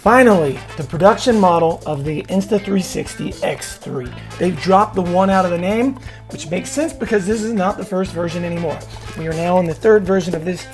Finally, the production model of the Insta360 X3. They've dropped the 1 out of the name, which makes sense because this is not the first version anymore. We are now in the 3rd version of this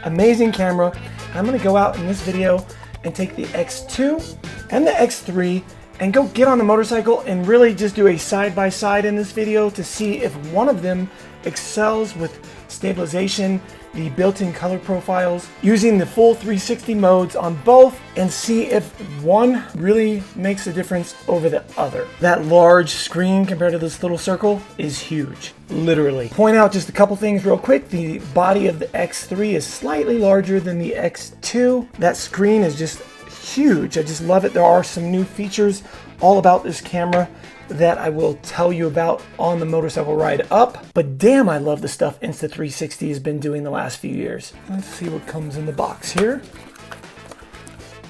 amazing camera. I'm gonna go out in this video and take the X2 and the X3 and go get on the motorcycle and really just do a side-by-side in this video to see if one of them excels with stabilization, the built-in color profiles, using the full 360 modes on both, and see if one really makes a difference over the other. That large screen compared to this little circle is huge, literally. Point out just a couple things real quick. The body of the X3 is slightly larger than the X2. That screen is just huge. I just love it. There are some new features all about this camera that I will tell you about on the motorcycle ride up. But damn, I love the stuff Insta360 has been doing the last few years. Let's see what comes in the box here.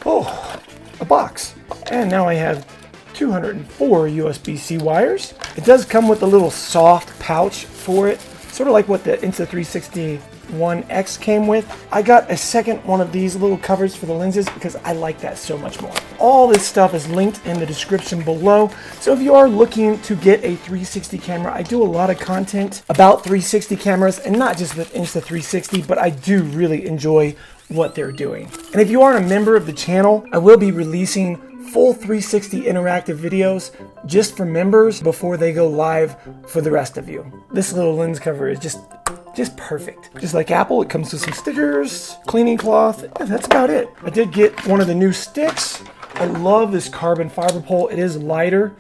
Oh, a box. And now I have 204 USB-C wires. It does come with a little soft pouch for it, sort of like what the Insta360 One X came with. I got a second one of these little covers for the lenses because I like that so much more. All this stuff is linked in the description below. So if you are looking to get a 360 camera, I do a lot of content about 360 cameras, and not just with Insta360, but I do really enjoy what they're doing. And if you aren't a member of the channel, I will be releasing full 360 interactive videos just for members before they go live for the rest of you. This little lens cover is just perfect. Just like Apple, it comes with some stickers, cleaning cloth, and that's about it. I did get one of the new sticks. I love this carbon fiber pole. It is lighter,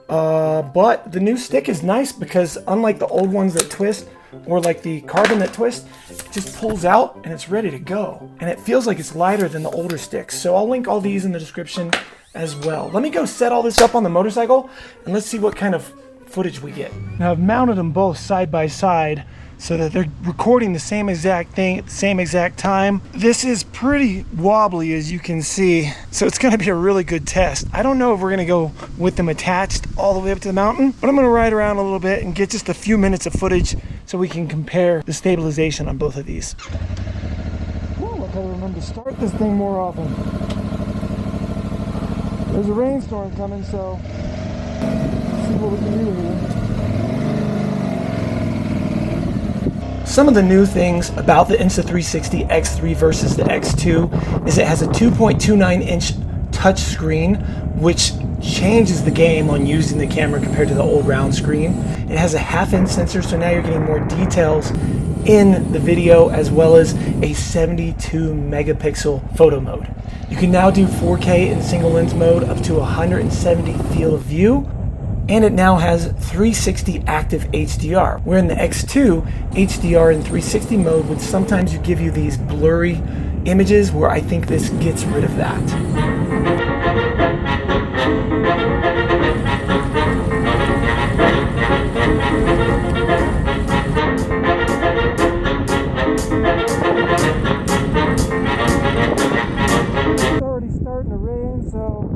but the new stick is nice because unlike the old ones that twist, or like the carbon that twists, it just pulls out and it's ready to go. And it feels like it's lighter than the older sticks. So I'll link all these in the description as well. Let me go set all this up on the motorcycle and let's see what kind of footage we get. Now I've mounted them both side by side so that they're recording the same exact thing at the same exact time. This is pretty wobbly, as you can see, so it's gonna be a really good test. I don't know if we're gonna go with them attached all the way up to the mountain, but I'm gonna ride around a little bit and get just a few minutes of footage so we can compare the stabilization on both of these. Ooh, I gotta remember to start this thing more often. There's a rainstorm coming, so let's see what we can do here. Some of the new things about the Insta360 X3 versus the X2 is it has a 2.29-inch touch screen, which changes the game on using the camera compared to the old round screen. It has a half-inch sensor, so now you're getting more details in the video, as well as a 72 megapixel photo mode. You can now do 4K in single lens mode up to 170 field of view. And it now has 360 active HDR, where in the X2, HDR in 360 mode would sometimes give you these blurry images, where I think this gets rid of that. It's already starting to rain, so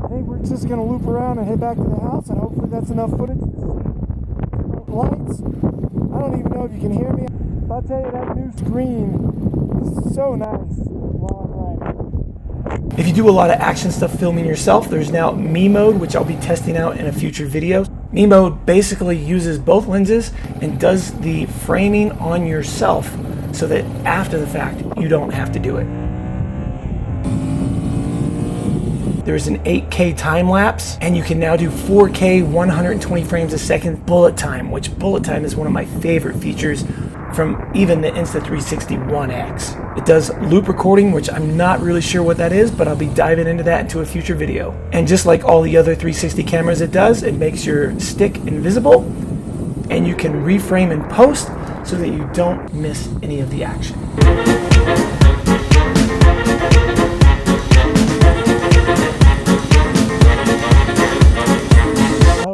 I think we're just going to loop around and head back to the house, and hopefully that's enough footage to see lights. I don't even know if you can hear me. But I'll tell you, that new screen is so nice while I'm riding. If you do a lot of action stuff filming yourself, there's now Me Mode, which I'll be testing out in a future video. Me Mode basically uses both lenses and does the framing on yourself so that after the fact, you don't have to do it. There's an 8K time lapse, and you can now do 4K 120 frames a second bullet time, which bullet time is one of my favorite features from even the Insta360 One X. It does loop recording, which I'm not really sure what that is, but I'll be diving into that into a future video. And just like all the other 360 cameras it does, it makes your stick invisible, and you can reframe in post so that you don't miss any of the action.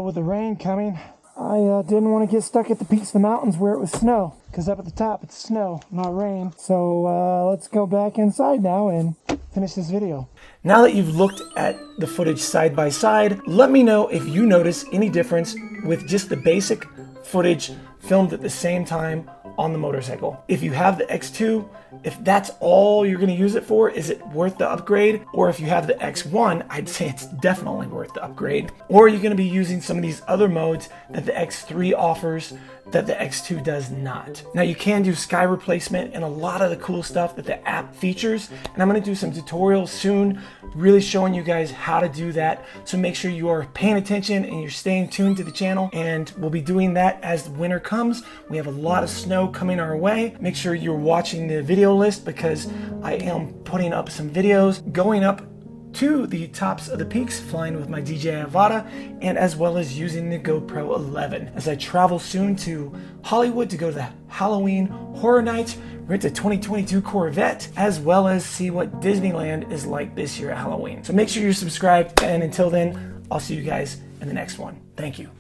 With the rain coming, I didn't want to get stuck at the peaks of the mountains where it was snow, because up at the top it's snow, not rain. So let's go back inside now and finish this video. Now that you've looked at the footage side by side, let me know if you notice any difference with just the basic footage filmed at the same time on the motorcycle. If you have the X2, if that's all you're going to use it for, is it worth the upgrade? Or if you have the X1, I'd say it's definitely worth the upgrade. Or are you going to be using some of these other modes that the X3 offers that the X2 does not? Now you can do sky replacement and a lot of the cool stuff that the app features, and I'm going to do some tutorials soon really showing you guys how to do that. So make sure you are paying attention and you're staying tuned to the channel, and we'll be doing that as the winter comes. We have a lot of snow coming our way. Make sure you're watching the video list because I am putting up some videos going up to the tops of the peaks, flying with my DJI Avata, and as well as using the GoPro 11 as I travel soon to Hollywood to go to the Halloween Horror Nights, rent a 2022 Corvette, as well as see what Disneyland is like this year at Halloween. So make sure you're subscribed, and until then, I'll see you guys in the next one. Thank you.